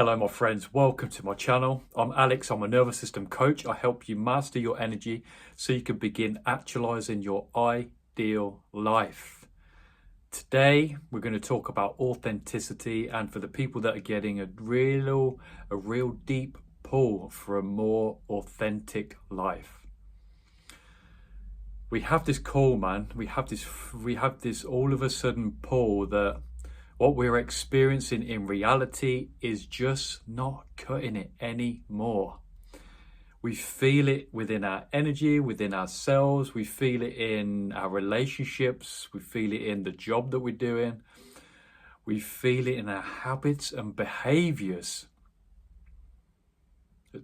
Hello my friends, welcome to my channel. I'm Alex, I'm a nervous system coach. I help you master your energy so you can begin actualizing your ideal life. Today we're going to talk about authenticity, and for the people that are getting a real deep pull for a more authentic life. We have this call, man. We have this all of a sudden pull that what we're experiencing in reality is just not cutting it anymore. We feel it within our energy, within ourselves. We feel it in our relationships. We feel it in the job that we're doing. We feel it in our habits and behaviors.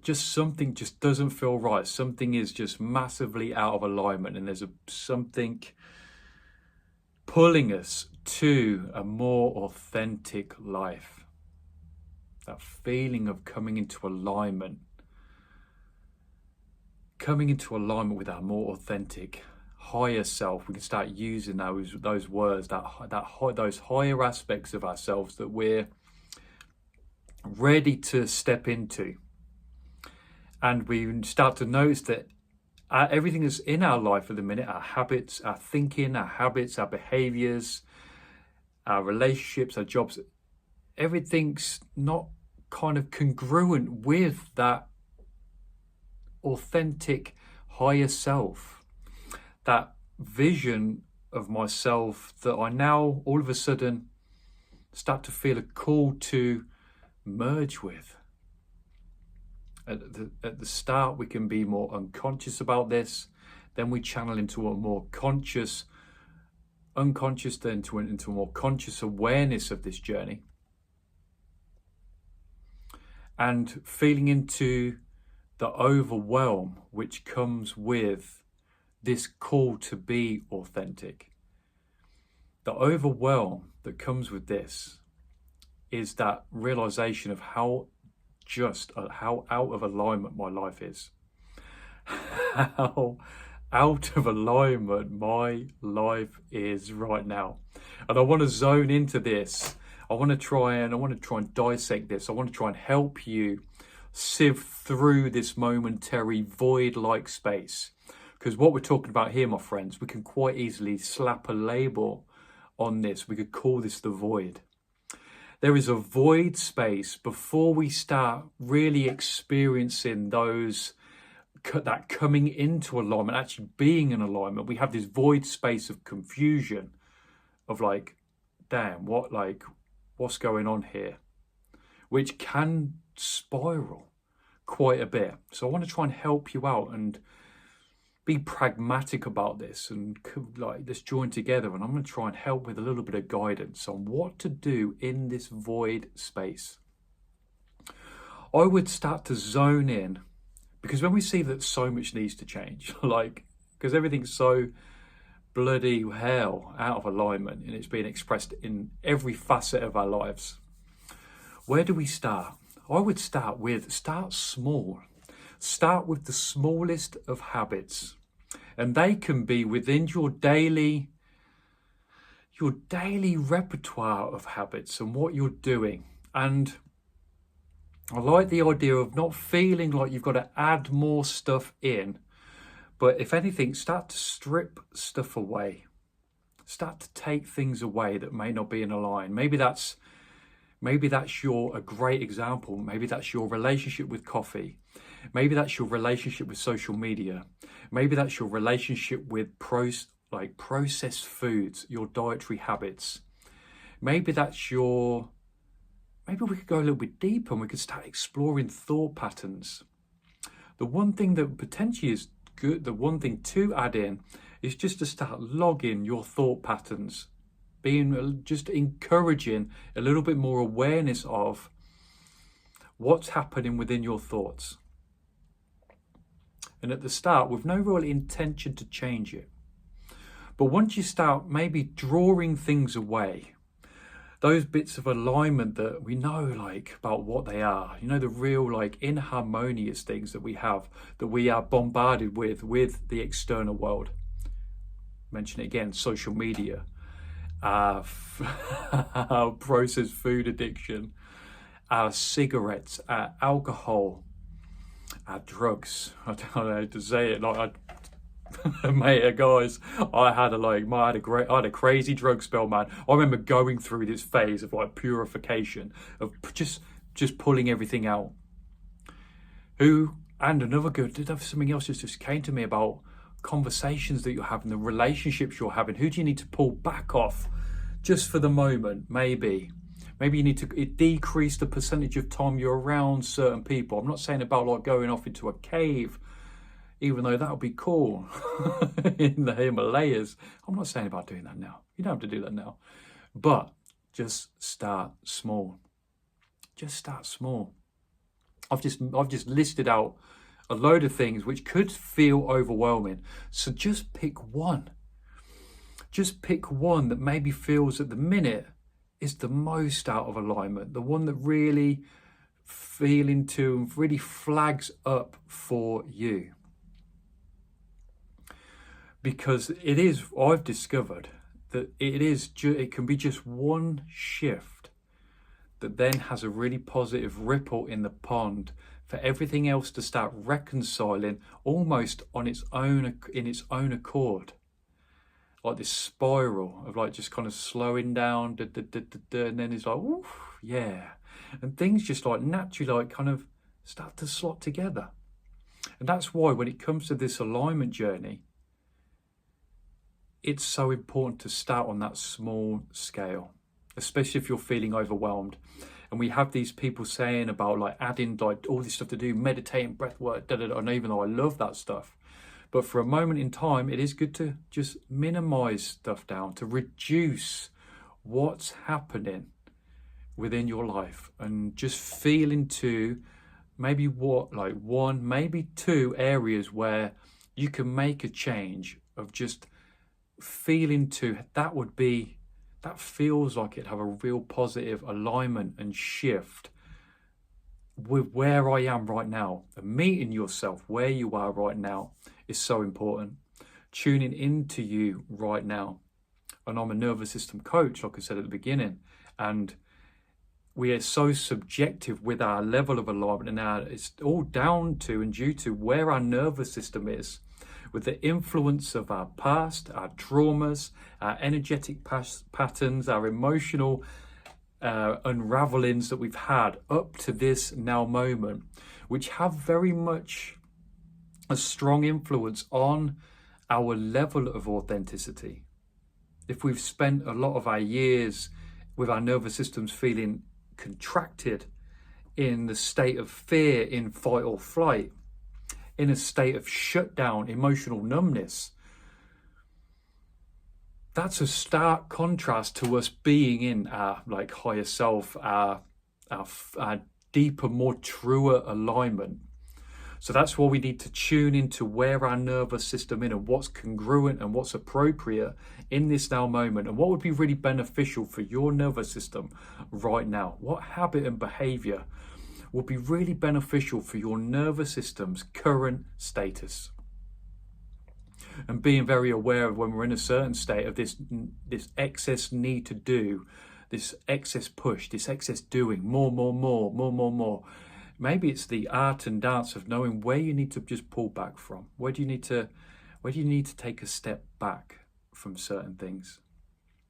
Just something just doesn't feel right. Something is just massively out of alignment, and there's something pulling us to a more authentic life. That feeling of coming into alignment with our more authentic, higher self. We can start using those words, those higher aspects of ourselves that we're ready to step into. And we start to notice that everything that's in our life at the minute, our habits, our thinking, our habits, our behaviors, our relationships, our jobs, everything's not kind of congruent with that authentic higher self, that vision of myself that I now all of a sudden start to feel a call to merge with. At the start, we can be more unconscious about this. Then we channel into a more unconscious, then into a more conscious awareness of this journey. And feeling into the overwhelm which comes with this call to be authentic. The overwhelm that comes with this is that realization of how out of alignment my life is. How out of alignment my life is right now. And I want to zone into this. I want to try and dissect this. I want to try and help you sieve through this momentary void-like space. Because what we're talking about here, my friends, we can quite easily slap a label on this. We could call this the void. There is a void space before we start really experiencing that coming into alignment, actually being in alignment. We have this void space of confusion of like, damn, what's going on here? Which can spiral quite a bit. So I want to try and help you out and be pragmatic about this, and let's join together, and I'm going to try and help with a little bit of guidance on what to do in this void space. I would start to zone in, because when we see that so much needs to change, because everything's so bloody hell out of alignment and it's being expressed in every facet of our lives, where do we start? I would start small. Start with the smallest of habits, and they can be within your daily repertoire of habits and what you're doing. And I like the idea of not feeling like you've got to add more stuff in, but if anything, start to strip stuff away. Start to take things away that may not be in a line. Maybe that's a great example. Maybe that's your relationship with coffee. Maybe that's your relationship with social media. Maybe that's your relationship with processed foods, your dietary habits. Maybe we could go a little bit deeper and we could start exploring thought patterns. The one thing that potentially is good, the one thing to add in, is just to start logging your thought patterns. Just encouraging a little bit more awareness of what's happening within your thoughts. And at the start, with no real intention to change it. But once you start maybe drawing things away, those bits of alignment that we know about what they are, the real inharmonious things that we have, that we are bombarded with the external world. Mention it again, social media, processed food addiction, our cigarettes, our alcohol, our drugs. I don't know how to say it. Like, mate, guys, I had a crazy drug spell, man. I remember going through this phase of like purification, of just pulling everything out. And another good, something else just came to me about conversations that you're having, the relationships you're having. Who do you need to pull back off just for the moment? Maybe you need to decrease the percentage of time you're around certain people. I'm not saying about like going off into a cave, even though that would be cool in the Himalayas. I'm not saying about doing that now. You don't have to do that now. But just start small. Just start small. I've just listed out a load of things which could feel overwhelming. So just pick one. Just pick one that maybe feels at the minute is the most out of alignment, the one that really feel into and really flags up for you. Because I've discovered that it can be just one shift that then has a really positive ripple in the pond for everything else to start reconciling almost in its own accord. Like this spiral of like just kind of slowing down, and then it's like, oof, yeah. And things just like naturally like kind of start to slot together. And that's why when it comes to this alignment journey, it's so important to start on that small scale, especially if you're feeling overwhelmed. And we have these people saying about like adding like all this stuff to do, meditating, breath work, and even though I love that stuff, but for a moment in time, it is good to just minimize stuff down, to reduce what's happening within your life and just feel into maybe one, maybe two areas where you can make a change of just feeling to that feels like it'd have a real positive alignment and shift with where I am right now. And meeting yourself where you are right now is so important. Tuning into you right now. And I'm a nervous system coach, like I said at the beginning, and we are so subjective with our level of alignment, and it's all down to and due to where our nervous system is, with the influence of our past, our traumas, our energetic patterns, our emotional unravelings that we've had up to this now moment, which have very much a strong influence on our level of authenticity. If we've spent a lot of our years with our nervous systems feeling contracted, in the state of fear, in fight or flight, in a state of shutdown, emotional numbness, that's a stark contrast to us being in our like higher self, our deeper, more truer alignment. So that's why we need to tune into where our nervous system is and what's congruent and what's appropriate in this now moment, and what would be really beneficial for your nervous system right now. What habit and behavior would be really beneficial for your nervous system's current status. And being very aware of when we're in a certain state of this excess need to do, this excess push, this excess doing, more. Maybe it's the art and dance of knowing where you need to just pull back from. Where do you need to take a step back from certain things?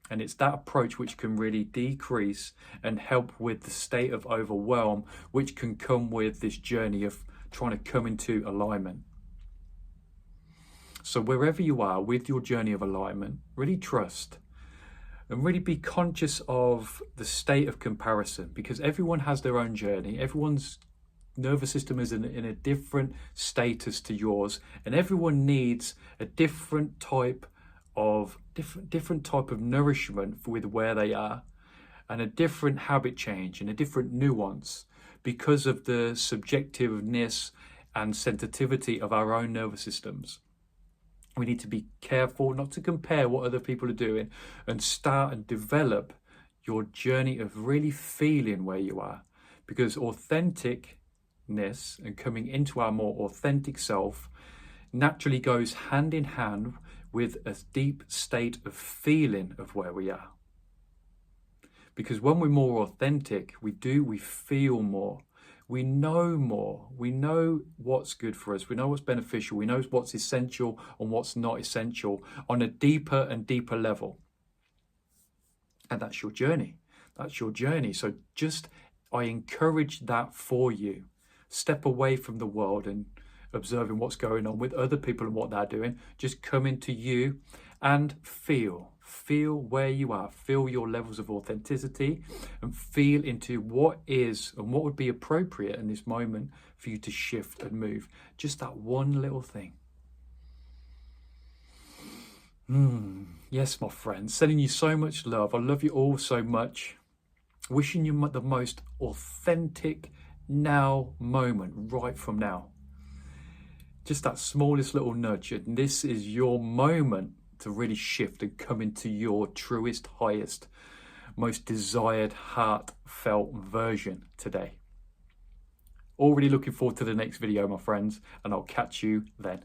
And it's that approach which can really decrease and help with the state of overwhelm, which can come with this journey of trying to come into alignment. So wherever you are with your journey of alignment, really trust and really be conscious of the state of comparison, because everyone has their own journey. Everyone's nervous system is in a different status to yours, and everyone needs a different type of nourishment with where they are, and a different habit change and a different nuance because of the subjectiveness and sensitivity of our own nervous systems. We need to be careful not to compare what other people are doing, and start and develop your journey of really feeling where you are, because authenticness and coming into our more authentic self naturally goes hand in hand with a deep state of feeling of where we are. Because when we're more authentic, we feel more. We know more. We know what's good for us. We know what's beneficial. We know what's essential and what's not essential on a deeper and deeper level. And that's your journey. That's your journey. So I encourage that for you. Step away from the world and observing what's going on with other people and what they're doing. Just come into you and feel where you are, feel your levels of authenticity, and feel into what is and what would be appropriate in this moment for you to shift and move. Just that one little thing. Yes, my friends, sending you so much love. I love you all so much. Wishing you the most authentic now moment right from now. Just that smallest little nudge, and this is your moment to really shift and come into your truest, highest, most desired, heartfelt version today. Already looking forward to the next video, my friends, and I'll catch you then.